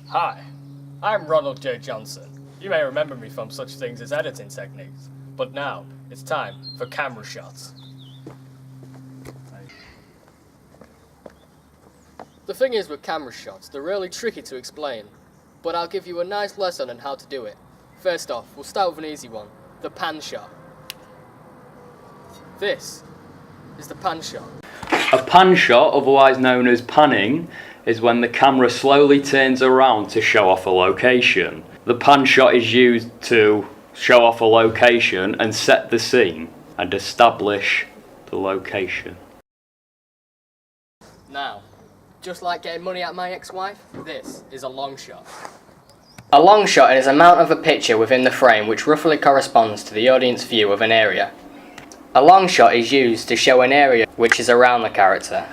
Hi, I'm Ronald J. Johnson. You may remember me from such things as editing techniques, but now it's time for camera shots. The thing is with camera shots, they're really tricky to explain, but I'll give you a nice lesson on how to do it. First off, we'll start with an easy one, the pan shot. This is the pan shot. A pan shot, otherwise known as panning, is when the camera slowly turns around to show off a location. The pan shot is used to show off a location and set the scene and establish the location. Now, just like getting money at my ex-wife, this is a long shot. A long shot is a amount of a picture within the frame which roughly corresponds to the audience view of an area. A long shot is used to show an area which is around the character.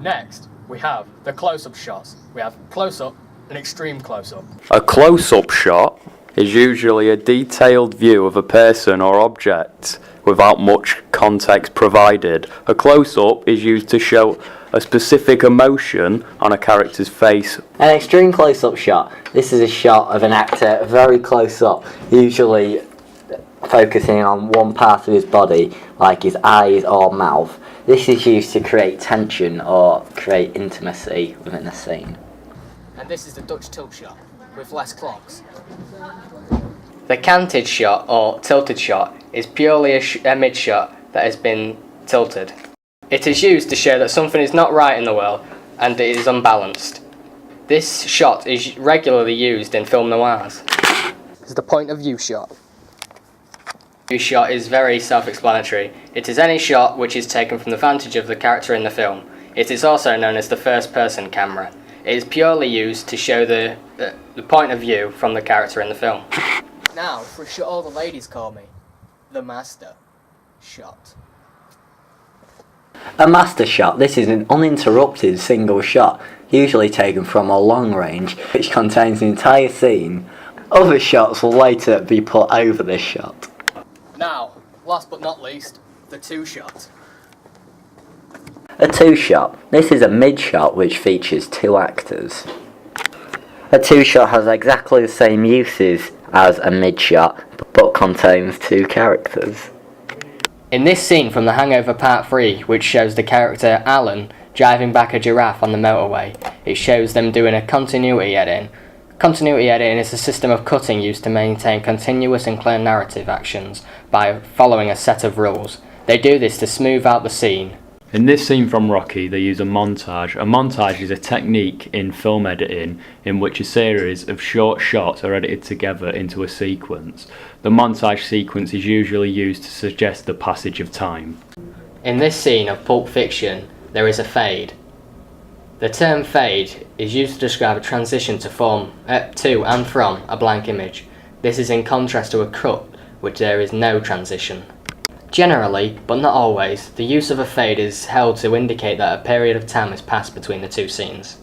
Next, we have the close-up shots. We have close-up and extreme close-up. A close-up shot is usually a detailed view of a person or object without much context provided. A close-up is used to show a specific emotion on a character's face. An extreme close-up shot. This is a shot of an actor very close up, usually focusing on one part of his body, like his eyes or mouth. This is used to create tension or create intimacy within a scene. And this is the Dutch tilt shot, with less clocks. The canted shot or tilted shot is purely a mid shot that has been tilted. It is used to show that something is not right in the world and it is unbalanced. This shot is regularly used in film noirs. This is the point of view shot. The shot is very self-explanatory. It is any shot which is taken from the vantage of the character in the film. It is also known as the first-person camera. It is purely used to show the point of view from the character in the film. Now, for a shot all the ladies call me, the master shot. A master shot. This is an uninterrupted single shot, usually taken from a long range, which contains the entire scene. Other shots will later be put over this shot. Now, last but not least, the two shot. A two shot. This is a mid shot which features two actors. A two shot has exactly the same uses as a mid shot, but contains two characters. In this scene from The Hangover Part 3, which shows the character Alan driving back a giraffe on the motorway, it shows them doing a continuity editing. Continuity editing is a system of cutting used to maintain continuous and clear narrative actions by following a set of rules. They do this to smooth out the scene. In this scene from Rocky, they use a montage. A montage is a technique in film editing in which a series of short shots are edited together into a sequence. The montage sequence is usually used to suggest the passage of time. In this scene of Pulp Fiction, there is a fade. The term fade is used to describe a transition to and from a blank image. This is in contrast to a cut, which there is no transition. Generally, but not always, the use of a fade is held to indicate that a period of time has passed between the two scenes.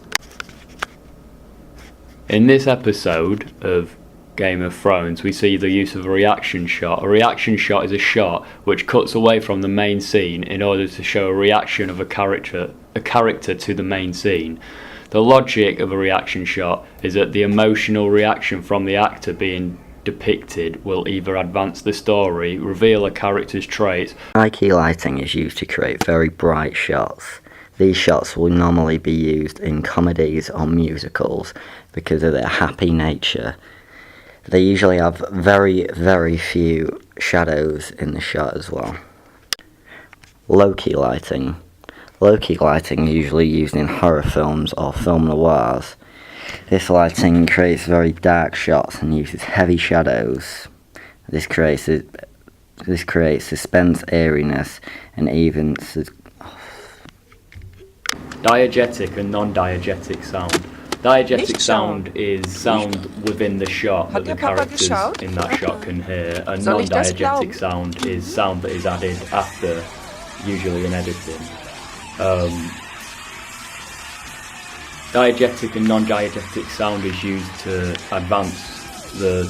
In this episode of Game of Thrones, we see the use of a reaction shot. A reaction shot is a shot which cuts away from the main scene in order to show a reaction of a character to the main scene. The logic of a reaction shot is that the emotional reaction from the actor being depicted will either advance the story, reveal a character's traits. High key lighting is used to create very bright shots. These shots will normally be used in comedies or musicals because of their happy nature. They usually have very, very few shadows in the shot as well. Low key lighting. Low key lighting is usually used in horror films or film noirs. This lighting creates very dark shots and uses heavy shadows. This creates suspense, eeriness, and even Diegetic and non-diegetic sound. Diegetic sound is sound within the shot that the characters in that shot can hear, and non-diegetic sound is sound that is added after, usually in editing. Diegetic and non-diegetic sound is used to advance the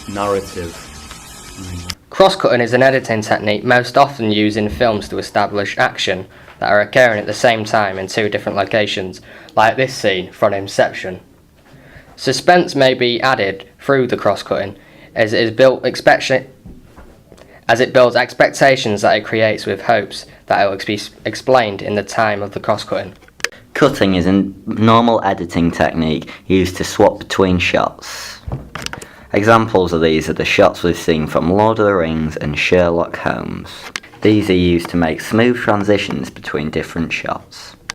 narrative. Cross-cutting is an editing technique most often used in films to establish action that are occurring at the same time in two different locations, like this scene from Inception. Suspense may be added through the cross-cutting as it builds expectations that it creates with hopes that it will be explained in the time of the cross-cutting. Cutting is a normal editing technique used to swap between shots. Examples of these are the shots we've seen from Lord of the Rings and Sherlock Holmes. These are used to make smooth transitions between different shots.